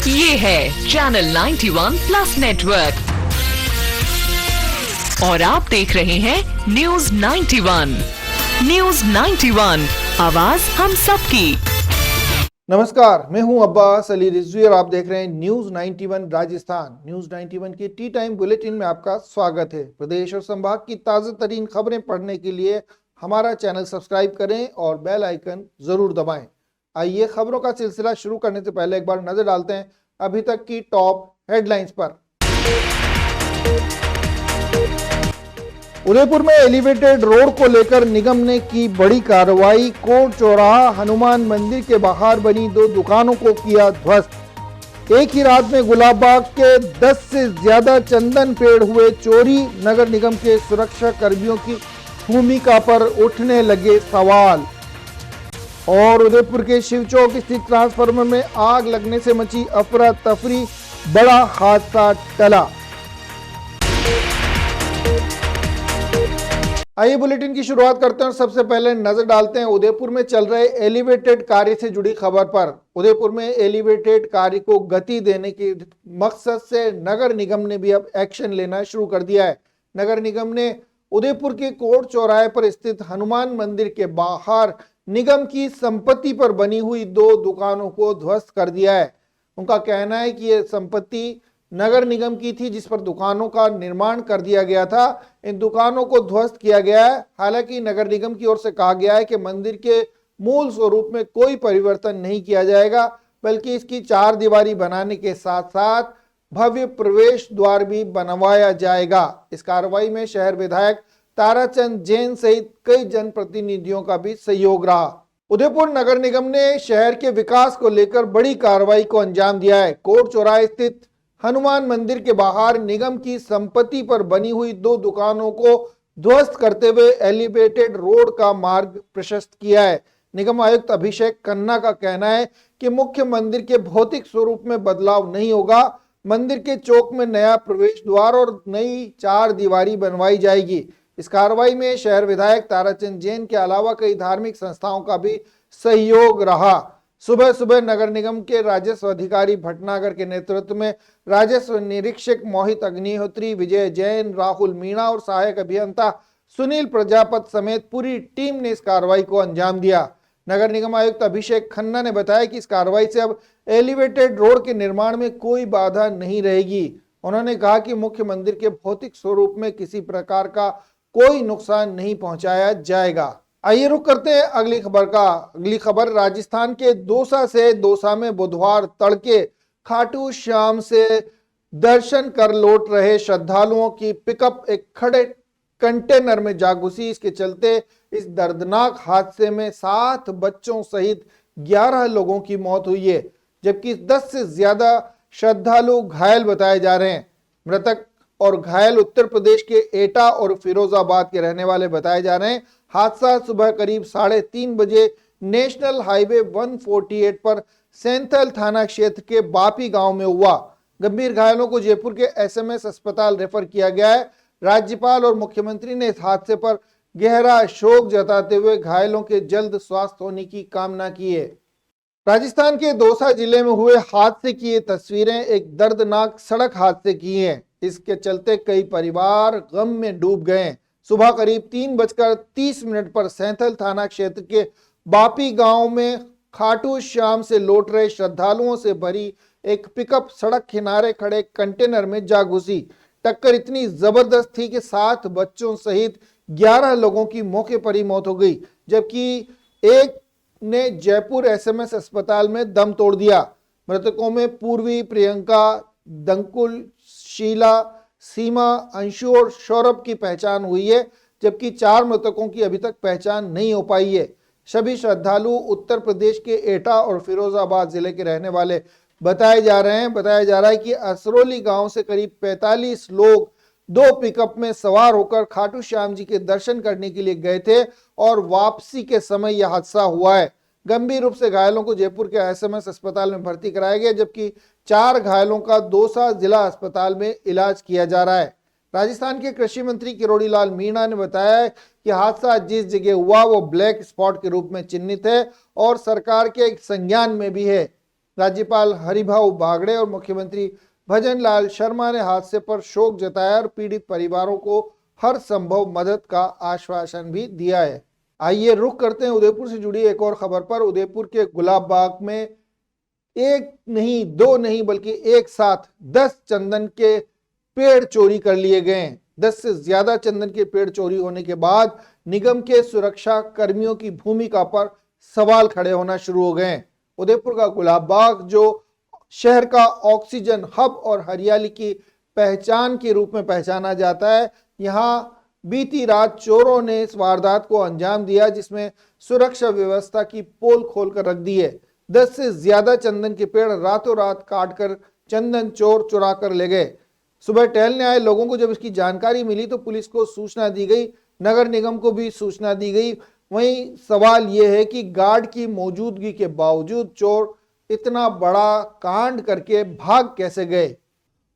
ये है channel 91 plus network और आप देख रहे हैं न्यूज 91। न्यूज 91, आवाज हम सबकी। नमस्कार, मैं हूं अब्बास अली रिजवी और आप देख रहे हैं न्यूज 91 राजस्थान। न्यूज 91 की टी टाइम बुलेटिन में आपका स्वागत है। प्रदेश और संभाग की ताजा तरीन खबरें पढ़ने के लिए हमारा चैनल सब्सक्राइब करें और बेल आइकन जरूर दबाएं। आइए खबरों का सिलसिला शुरू करने से पहले एक बार नजर डालते हैं अभी तक की टॉप हेडलाइंस पर। उदयपुर में एलिवेटेड रोड को लेकर निगम ने की बड़ी कार्रवाई। कोट चौराहा हनुमान मंदिर के बाहर बनी 2 दुकानों को किया ध्वस्त। एक ही रात में गुलाबबाग के 10 से ज्यादा चंदन पेड़ हुए चोरी। नगर निगम के सुरक्षा कर्मियों की भूमिका पर उठने लगे सवाल। और उदयपुर के शिवचौक स्थित ट्रांसफार्मर में आग लगने से मची अफरा तफरी, बड़ा हादसा टला। आइए बुलेटिन की शुरुआत करते हैं और सबसे पहले नजर डालते हैं उदयपुर में चल रहे एलिवेटेड कार्य से जुड़ी खबर पर। उदयपुर में एलिवेटेड कार्य को गति देने के मकसद से नगर निगम ने भी अब एक्शन लेना शुरू कर दिया है। नगर निगम ने उदयपुर के कोट चौराहे पर स्थित हनुमान मंदिर के बाहर निगम की संपत्ति पर बनी हुई 2 दुकानों को ध्वस्त कर दिया है। उनका कहना है कि यह संपत्ति नगर निगम की थी जिस पर दुकानों का निर्माण कर दिया गया था। इन दुकानों को ध्वस्त किया गया है। हालांकि नगर निगम की ओर से कहा गया है कि मंदिर के मूल स्वरूप में कोई परिवर्तन नहीं किया जाएगा, बल्कि इसकी 4 दीवारी बनाने के साथ साथ भव्य प्रवेश द्वार भी बनवाया जाएगा। इस कार्रवाई में शहर विधायक ताराचंद जैन सहित कई जनप्रतिनिधियों का भी सहयोग रहा। उदयपुर नगर निगम ने शहर के विकास को लेकर बड़ी कार्रवाई को अंजाम दिया है। कोट चौराहे स्थित हनुमान मंदिर के बाहर निगम की संपत्ति पर बनी हुई 2 दुकानों को ध्वस्त करते हुए एलिवेटेड रोड का मार्ग प्रशस्त किया है। निगम आयुक्त अभिषेक खन्ना का कहना है कि मुख्य मंदिर के भौतिक स्वरूप में बदलाव नहीं होगा। मंदिर के चौक में नया प्रवेश द्वार और नई 4 दीवारी बनवाई जाएगी। इस कार्रवाई में शहर विधायक ताराचंद जैन के अलावा कई धार्मिक संस्थाओं का भी सहयोग रहा। सुबह सुबह नगर निगम के राजस्व अधिकारी भटनागर के नेतृत्व में राजस्व निरीक्षक मोहित अग्निहोत्री, विजय जैन, राहुल मीणा और सहायक अभियंता सुनील प्रजापत समेत पूरी टीम ने इस कार्रवाई को अंजाम दिया। नगर निगम आयुक्त अभिषेक खन्ना ने बताया कि इस कार्रवाई से अब एलिवेटेड रोड के निर्माण में कोई बाधा नहीं रहेगी। उन्होंने कहा कि मुख्य मंदिर के भौतिक स्वरूप में किसी प्रकार का कोई नुकसान नहीं पहुंचाया जाएगा। आइए रुक करते हैं अगली खबर का। अगली खबर राजस्थान के दौसा से। दौसा में बुधवार तड़के खाटू श्याम से दर्शन कर लौट रहे श्रद्धालुओं की पिकअप एक खड़े कंटेनर में जा घुसी। इसके चलते इस दर्दनाक हादसे में 7 बच्चों सहित 11 लोगों की मौत हुई है, जबकि 10 से ज्यादा श्रद्धालु घायल बताए जा रहे हैं। मृतक और घायल उत्तर प्रदेश के एटा और फिरोजाबाद के रहने वाले बताए जा रहे हैं। हादसा सुबह करीब 3:30 बजे नेशनल हाईवे 148 पर सेंथल थाना क्षेत्र के बापी गांव में हुआ। गंभीर घायलों को जयपुर के एसएमएस अस्पताल रेफर किया गया है। राज्यपाल और मुख्यमंत्री ने इस हादसे पर गहरा शोक जताते हुए घायलों के जल्द स्वास्थ्य होने की कामना की है। राजस्थान के दौसा जिले में हुए हादसे की ये तस्वीरें एक दर्दनाक सड़क हादसे की हैं। इसके चलते कई परिवार गम में डूब गए। सुबह करीब 3:30 पर सेंथल थाना क्षेत्र के बापी गांव में खाटू श्याम से लौट रहे श्रद्धालुओं से भरी एक पिकअप सड़क किनारे खड़े कंटेनर में जा घुसी। टक्कर इतनी जबरदस्त थी कि 7 बच्चों सहित 11 लोगों की मौके पर ही मौत हो गई, जबकि एक ने जयपुर एसएमएस अस्पताल में दम तोड़ दिया। मृतकों में पूर्वी, प्रियंका, दंकुल, शीला, सीमा, अंशु और सौरभ की पहचान हुई है, जबकि 4 मृतकों की अभी तक पहचान नहीं हो पाई है। सभी श्रद्धालु उत्तर प्रदेश के एटा और फिरोजाबाद जिले के रहने वाले बताए जा रहे हैं। बताया जा रहा है कि असरोली गांव से करीब 45 लोग 2 पिकअप में सवार होकर खाटू श्याम जी के दर्शन करने के लिए गए थे और वापसी के समय यह हादसा हुआ है। गंभीर रूप से घायलों को जयपुर के एसएमएस अस्पताल में भर्ती कराया गया, जबकि 4 घायलों का दौसा जिला अस्पताल में इलाज किया जा रहा है। राजस्थान के कृषि मंत्री किरोड़ी लाल मीणा ने बताया कि हादसा जिस जगह हुआ वो ब्लैक स्पॉट के रूप में चिन्हित है और सरकार के संज्ञान में भी है। राज्यपाल हरिभाऊ बागड़े और मुख्यमंत्री भजन लाल शर्मा ने हादसे पर शोक जताया और पीड़ित परिवारों को हर संभव मदद का आश्वासन भी दिया है। आइए रुख करते हैं उदयपुर से जुड़ी एक और खबर पर। उदयपुर के गुलाब बाग में एक नहीं दो नहीं बल्कि एक साथ 10 चंदन के पेड़ चोरी कर लिए गए। 10 से ज्यादा चंदन के पेड़ चोरी होने के बाद निगम के सुरक्षा कर्मियों की भूमिका पर सवाल खड़े होना शुरू हो गए। उदयपुर का गुलाब बाग जो शहर का ऑक्सीजन हब और हरियाली की पहचान के रूप में पहचाना जाता है, यहाँ बीती रात चोरों ने इस वारदात को अंजाम दिया जिसमें सुरक्षा व्यवस्था की पोल खोलकर रख दी है। 10 से ज्यादा चंदन के पेड़ रातों रात काटकर चंदन चोर चुरा कर ले गए। सुबह टहलने आए लोगों को जब इसकी जानकारी मिली तो पुलिस को सूचना दी गई, नगर निगम को भी सूचना दी गई। वहीं सवाल यह है कि गार्ड की मौजूदगी के बावजूद चोर इतना बड़ा कांड करके भाग कैसे गए।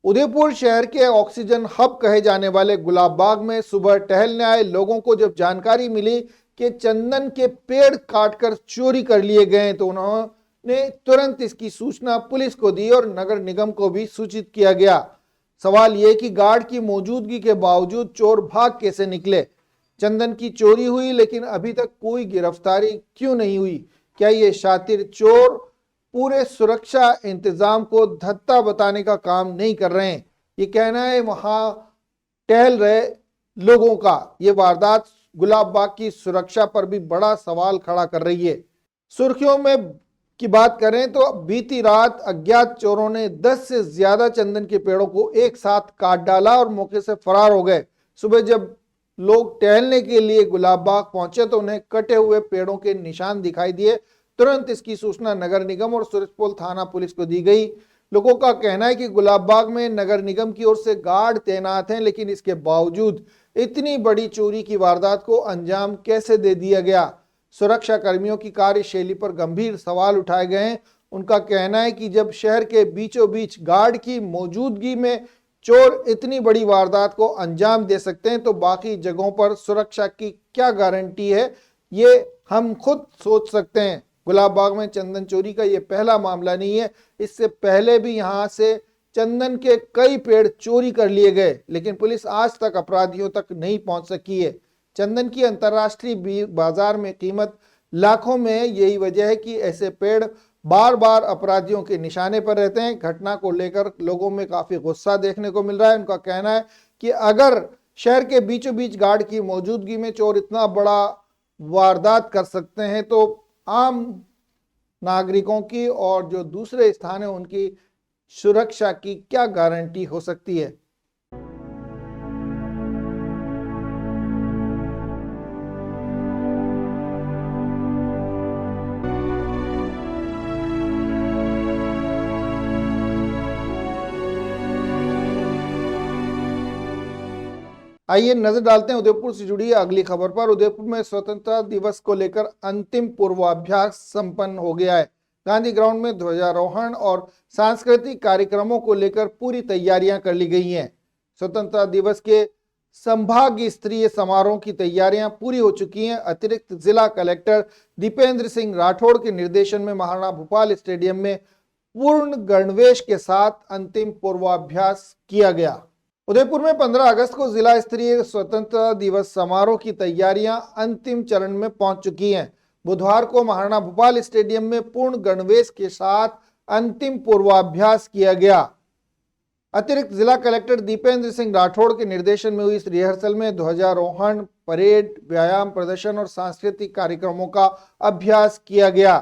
उदयपुर शहर के ऑक्सीजन हब कहे जाने वाले गुलाब बाग में सुबह टहलने आए लोगों को जब जानकारी मिली कि चंदन के पेड़ काटकर चोरी कर लिए गए तो उन्होंने तुरंत इसकी सूचना पुलिस को दी और नगर निगम को भी सूचित किया गया। सवाल यह कि गार्ड की मौजूदगी के बावजूद चोर भाग कैसे निकले। चंदन की चोरी हुई लेकिन अभी तक कोई गिरफ्तारी क्यों नहीं हुई। क्या ये शातिर चोर पूरे सुरक्षा इंतजाम को धत्ता बताने का काम नहीं कर रहे हैं, ये कहना है वहां टहल रहे लोगों का। ये वारदात गुलाब बाग की सुरक्षा पर भी बड़ा सवाल खड़ा कर रही है। सुर्खियों में की बात करें तो बीती रात अज्ञात चोरों ने 10 से ज्यादा चंदन के पेड़ों को एक साथ काट डाला और मौके से फरार हो गए। सुबह जब लोग टहलने के लिए गुलाब बाग पहुंचे तो उन्हें कटे हुए पेड़ों के निशान दिखाई दिए। तुरंत इसकी सूचना नगर निगम और सूरजपोल थाना पुलिस को दी गई। लोगों का कहना है कि गुलाब बाग में नगर निगम की ओर से गार्ड तैनात हैं, लेकिन इसके बावजूद इतनी बड़ी चोरी की वारदात को अंजाम कैसे दे दिया गया। सुरक्षा कर्मियों की कार्यशैली पर गंभीर सवाल उठाए गए हैं। उनका कहना है कि जब शहर के बीचों बीच गार्ड की मौजूदगी में चोर इतनी बड़ी वारदात को अंजाम दे सकते हैं तो बाकी जगहों पर सुरक्षा की क्या गारंटी है, ये हम खुद सोच सकते हैं। गुलाब बाग में चंदन चोरी का ये पहला मामला नहीं है, इससे पहले भी यहां से चंदन के कई पेड़ चोरी कर लिए गए, लेकिन पुलिस आज तक अपराधियों तक नहीं पहुंच सकी है। चंदन की अंतर्राष्ट्रीय बाजार में कीमत लाखों में है। यही वजह है कि ऐसे पेड़ बार बार अपराधियों के निशाने पर रहते हैं। घटना को लेकर लोगों में काफी गुस्सा देखने को मिल रहा है। उनका कहना है कि अगर शहर के बीचों बीच गार्ड की मौजूदगी में चोर इतना बड़ा वारदात कर सकते हैं तो आम नागरिकों की और जो दूसरे स्थान है उनकी सुरक्षा की क्या गारंटी हो सकती है। आइए नजर डालते हैं उदयपुर से जुड़ी अगली खबर पर। उदयपुर में स्वतंत्रता दिवस को लेकर अंतिम पूर्वाभ्यास संपन्न हो गया है। गांधी ग्राउंड में ध्वजारोहण और सांस्कृतिक कार्यक्रमों को लेकर पूरी तैयारियां कर ली गई हैं। स्वतंत्रता दिवस के संभाग स्तरीय समारोह की तैयारियां पूरी हो चुकी हैं। अतिरिक्त जिला कलेक्टर दीपेंद्र सिंह राठौड़ के निर्देशन में महाराणा भूपाल स्टेडियम में पूर्ण गणवेश के साथ अंतिम पूर्वाभ्यास किया गया। उदयपुर में 15 अगस्त को जिला स्तरीय स्वतंत्रता दिवस समारोह की तैयारियां अंतिम चरण में पहुंच चुकी हैं। बुधवार को महाराणा भूपाल स्टेडियम में पूर्ण गणवेश के साथ अंतिम पूर्वाभ्यास किया गया। अतिरिक्त जिला कलेक्टर दीपेंद्र सिंह राठौड़ के निर्देशन में हुई इस रिहर्सल में ध्वजारोहण, परेड, व्यायाम प्रदर्शन और सांस्कृतिक कार्यक्रमों का अभ्यास किया गया।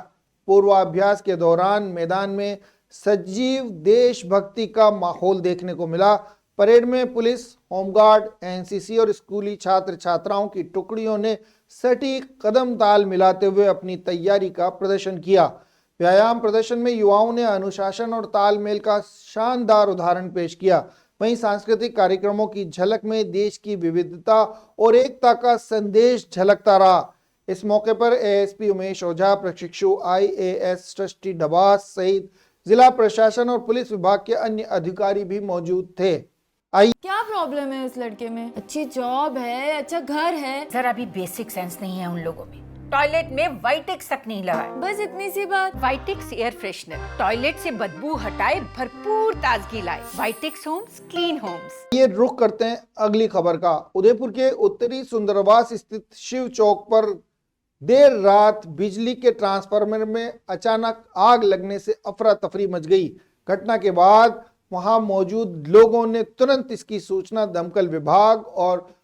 पूर्वाभ्यास के दौरान मैदान में सजीव देशभक्ति का माहौल देखने को मिला। परेड में पुलिस, होमगार्ड, एनसीसी और स्कूली छात्र छात्राओं की टुकड़ियों ने सटीक कदम ताल मिलाते हुए अपनी तैयारी का प्रदर्शन किया। व्यायाम प्रदर्शन में युवाओं ने अनुशासन और तालमेल का शानदार उदाहरण पेश किया। वहीं सांस्कृतिक कार्यक्रमों की झलक में देश की विविधता और एकता का संदेश झलकता रहा। इस मौके पर एएसपी उमेश ओझा, प्रशिक्षु आईएएस ट्रस्टी डबास सहित जिला प्रशासन और पुलिस विभाग के अन्य अधिकारी भी मौजूद थे। क्या प्रॉब्लम है उस लड़के में? अच्छी जॉब है, अच्छा घर है। सर अभी बेसिक सेंस नहीं है उन लोगों में। टॉयलेट में वाइटेक्स तक नहीं लगाए। बस इतनी सी बात। वाइटेक्स एयर फ्रेशनर टॉयलेट से बदबू हटाए, भरपूर ताजगी लाए। वाइटेक्स होम्स, क्लीन होम्स। ये रुख करते हैं अगली खबर का। उदयपुर के उत्तरी सुंदरवास स्थित शिव चौक पर देर रात बिजली के ट्रांसफार्मर में अचानक आग लगने से अफरा तफरी मच गई। घटना के बाद वहां मौजूद लोगों ने तुरंत इसकी सूचना दमकल विभाग और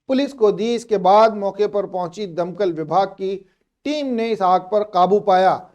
पुलिस को दी। इसके बाद मौके पर पहुंची दमकल विभाग की टीम ने इस आग पर काबू पाया।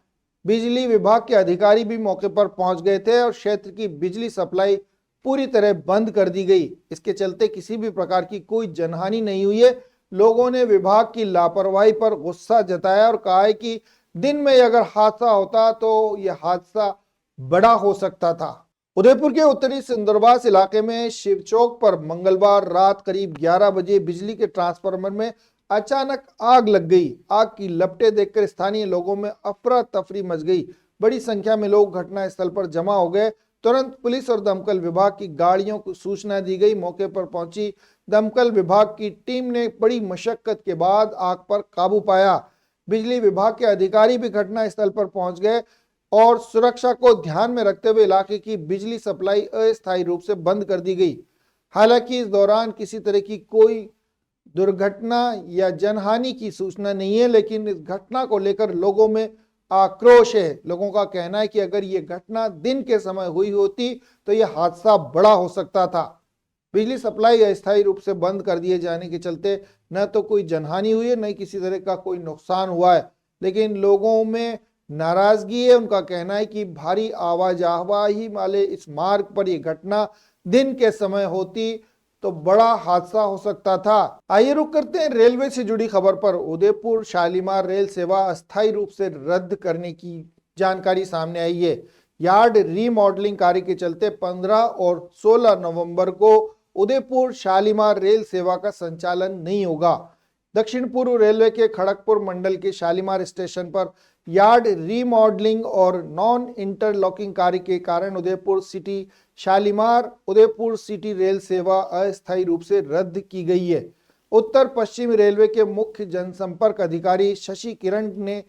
बिजली विभाग के अधिकारी भी मौके पर पहुंच गए थे और क्षेत्र की बिजली सप्लाई पूरी तरह बंद कर दी गई। इसके चलते किसी भी प्रकार की कोई जनहानि नहीं हुई है। लोगों ने विभाग की लापरवाही पर गुस्सा जताया और कहा है कि दिन में अगर हादसा होता तो यह हादसा बड़ा हो सकता था। उदयपुर के उत्तरी सुंदरवास इलाके में शिव चौक पर मंगलवार रात करीब 11 बजे बिजली के ट्रांसफार्मर में अचानक आग लग गई। आग की लपटें देखकर स्थानीय लोगों में अफरा तफरी मच गई। बड़ी संख्या में लोग घटनास्थल पर जमा हो गए। तुरंत पुलिस और दमकल विभाग की गाड़ियों को सूचना दी गई। मौके पर पहुंची दमकल विभाग की टीम ने बड़ी मशक्कत के बाद आग पर काबू पाया। बिजली विभाग के अधिकारी भी घटनास्थल पर पहुंच गए और सुरक्षा को ध्यान में रखते हुए इलाके की बिजली सप्लाई अस्थायी रूप से बंद कर दी गई। हालांकि इस दौरान किसी तरह की कोई दुर्घटना या जनहानि की सूचना नहीं है, लेकिन इस घटना को लेकर लोगों में आक्रोश है। लोगों का कहना है कि अगर ये घटना दिन के समय हुई होती तो यह हादसा बड़ा हो सकता था। बिजली सप्लाई अस्थायी रूप से बंद कर दिए जाने के चलते न तो कोई जनहानि हुई है, न किसी तरह का कोई नुकसान हुआ है, लेकिन लोगों में नाराजगी है। उनका कहना है कि भारी आवाजाही वाले इस मार्ग पर यह घटना दिन के समय होती तो बड़ा हादसा हो सकता था। आइए रुक करते हैं रेलवे से जुड़ी खबर पर। उदयपुर शालीमार रेल सेवा अस्थायी रूप से रद्द करने की जानकारी सामने आई है। यार्ड रीमॉडलिंग कार्य के चलते 15 और 16 नवंबर को उदयपुर शालीमार रेल सेवा का संचालन नहीं होगा। दक्षिण पूर्व रेलवे के खड़गपुर मंडल के शालीमार स्टेशन पर यार्ड रीमॉडलिंग और नॉन इंटरलॉकिंग कार्य के कारण Udaipur city Shalimar Udaipur city rail सेवा अस्थायी रूप से रद्द की गई है। उत्तर पश्चिम रेलवे के मुख्य जनसंपर्क अधिकारी शशि किरण ने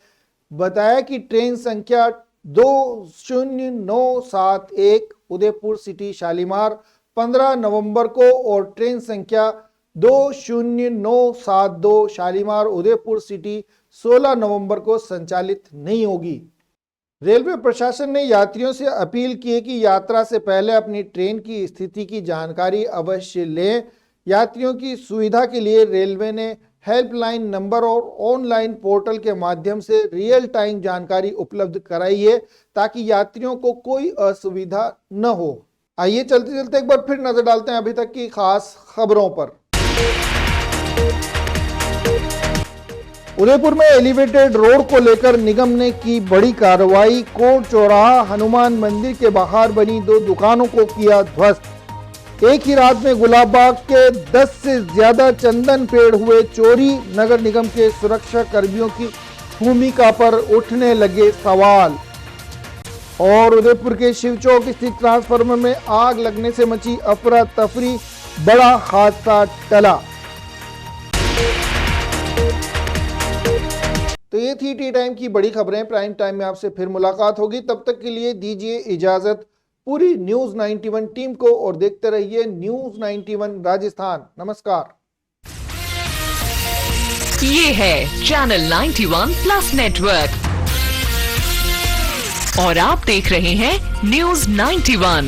बताया कि ट्रेन संख्या 20971 उदयपुर सिटी शालीमार 15 नवंबर को और ट्रेन संख्या 20972 शालीमार उदयपुर सिटी 16 नवंबर को संचालित नहीं होगी। रेलवे प्रशासन ने यात्रियों से अपील की है कि यात्रा से पहले अपनी ट्रेन की स्थिति की जानकारी अवश्य लें। यात्रियों की सुविधा के लिए रेलवे ने हेल्पलाइन नंबर और ऑनलाइन पोर्टल के माध्यम से रियल टाइम जानकारी उपलब्ध कराई है ताकि यात्रियों को कोई असुविधा न हो। आइए चलते चलते एक बार फिर नजर डालते हैं अभी तक की खास खबरों पर। उदयपुर में एलिवेटेड रोड को लेकर निगम ने की बड़ी कार्रवाई। कोट चौराहा हनुमान मंदिर के बाहर बनी 2 दुकानों को किया ध्वस्त। एक ही रात में गुलाबबाग के 10 से ज्यादा चंदन पेड़ हुए चोरी। नगर निगम के सुरक्षा कर्मियों की भूमिका पर उठने लगे सवाल। और उदयपुर के शिव चौक स्थित ट्रांसफार्मर में आग लगने से मची अफरा तफरी, बड़ा हादसा टला। तो ये थी टी टाइम की बड़ी खबरें। प्राइम टाइम में आपसे फिर मुलाकात होगी, तब तक के लिए दीजिए इजाजत पूरी न्यूज 91 टीम को और देखते रहिए न्यूज 91 राजस्थान। नमस्कार। ये है चैनल 91 प्लस नेटवर्क और आप देख रहे हैं न्यूज 91।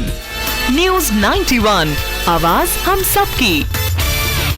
न्यूज 91, आवाज हम सबकी।